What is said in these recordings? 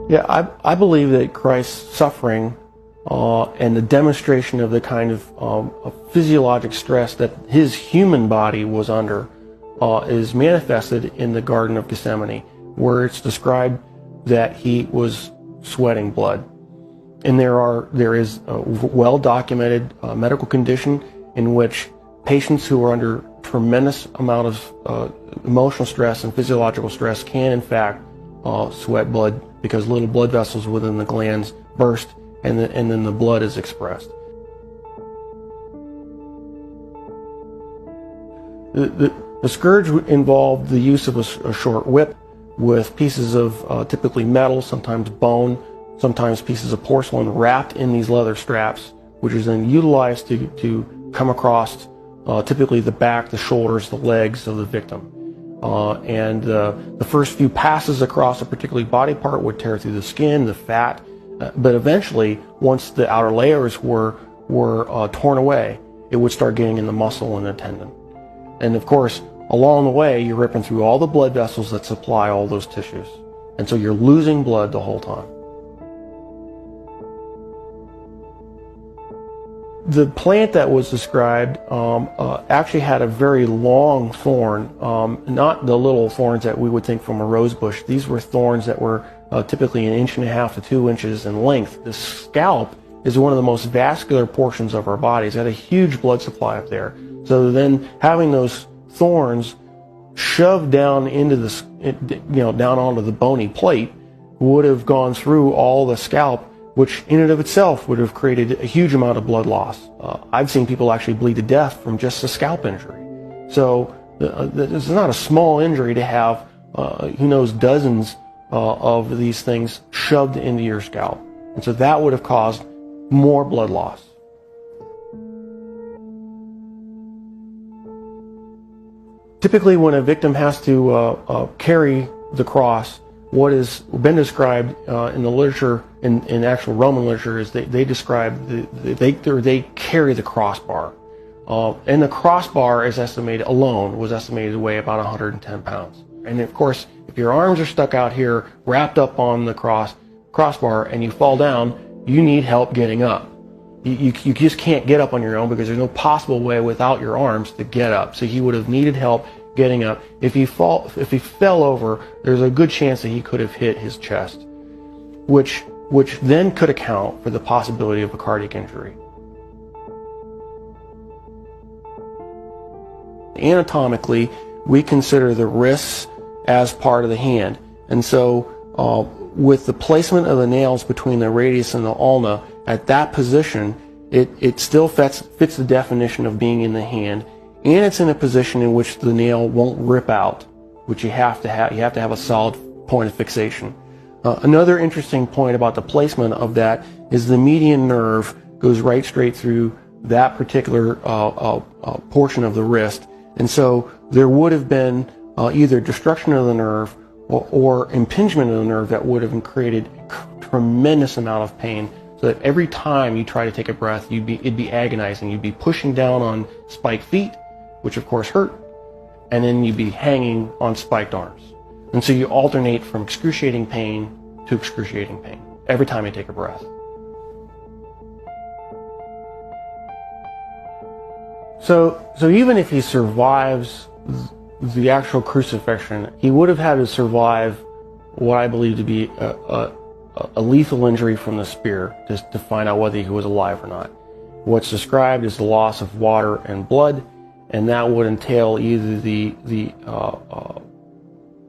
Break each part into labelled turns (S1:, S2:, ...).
S1: Yeah, I believe that Christ's suffering and the demonstration of the kind of physiologic stress that his human body was under is manifested in the Garden of Gethsemane, where it's described that he was sweating blood. And there is a well-documented medical condition in which patients who are under tremendous amount of emotional stress and physiological stress can in fact sweat blood, because little blood vessels within the glands burst and then the blood is expressed. The scourge involved the use of a short whip with pieces of typically metal, sometimes bone, sometimes pieces of porcelain wrapped in these leather straps, which is then utilized to come across typically the back, the shoulders, the legs of the victim. The first few passes across a particular body part would tear through the skin, the fat, but eventually, once the outer layers were torn away, it would start getting in the muscle and the tendon. And of course, along the way, you're ripping through all the blood vessels that supply all those tissues. And so you're losing blood the whole time. The plant that was described actually had a very long thorn, not the little thorns that we would think from a rose bush. These were thorns that were typically 1.5 to 2 inches in length. The scalp is one of the most vascular portions of our body. It's got a huge blood supply up there. So then having those thorns shoved down into down onto the bony plate would have gone through all the scalp, which in and of itself would have created a huge amount of blood loss. I've seen people actually bleed to death from just a scalp injury. So this is not a small injury to have, who knows, dozens of these things shoved into your scalp. And so that would have caused more blood loss. Typically, when a victim has to carry the cross, what has been described in the literature, in actual Roman literature, is they describe they carry the crossbar, and the crossbar is estimated was estimated to weigh about 110 pounds. And of course, if your arms are stuck out here, wrapped up on the crossbar, and you fall down, you need help getting up. You just can't get up on your own, because there's no possible way without your arms to get up. So he would have needed help getting up. If he fell over, there's a good chance that he could have hit his chest, which then could account for the possibility of a cardiac injury. Anatomically, we consider the wrists as part of the hand, and so with the placement of the nails between the radius and the ulna at that position, it still fits the definition of being in the hand, and it's in a position in which the nail won't rip out, which you have to have a solid point of fixation. Another interesting point about the placement of that is the median nerve goes right straight through that particular portion of the wrist, and so there would have been either destruction of the nerve or impingement of the nerve that would have created a tremendous amount of pain, so that every time you try to take a breath, it'd be agonizing. You'd be pushing down on spiked feet, which of course hurt, and then you'd be hanging on spiked arms. And so you alternate from excruciating pain to excruciating pain every time you take a breath. So even if he survives the actual crucifixion, he would have had to survive what I believe to be a lethal injury from the spear, just to find out whether he was alive or not. What's described is the loss of water and blood, and that would entail either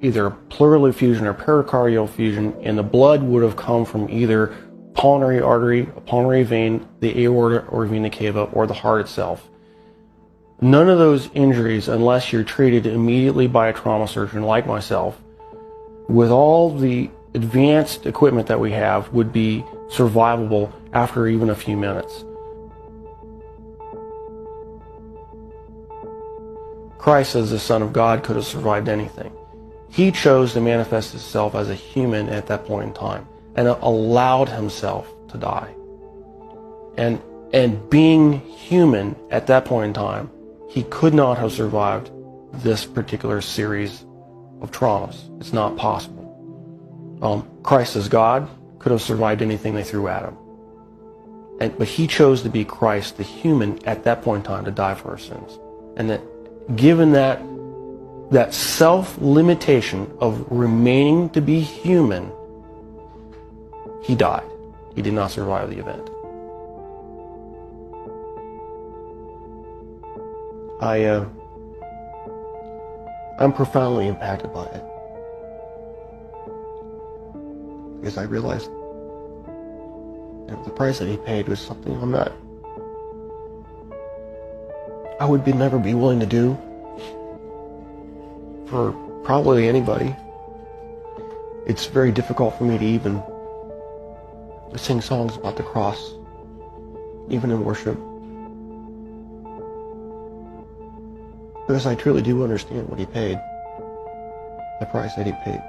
S1: either pleural effusion or pericardial effusion, and the blood would have come from either pulmonary artery, a pulmonary vein, the aorta or vena cava, or the heart itself. None of those injuries, unless you're treated immediately by a trauma surgeon like myself, with all the advanced equipment that we have, would be survivable after even a few minutes. Christ, as the Son of God, could have survived anything. He chose to manifest himself as a human at that point in time and allowed himself to die. And being human at that point in time, he could not have survived this particular series of traumas. It's not possible. Christ as God could have survived anything they threw at him. But he chose to be Christ, the human, at that point in time to die for our sins. And that given that self-limitation of remaining to be human, he died. He did not survive the event. I'm profoundly impacted by it. Because I realized the price that he paid was something I would never be willing to do for probably anybody. It's very difficult for me to even sing songs about the cross, even in worship. Because I truly do understand what he paid, the price that he paid.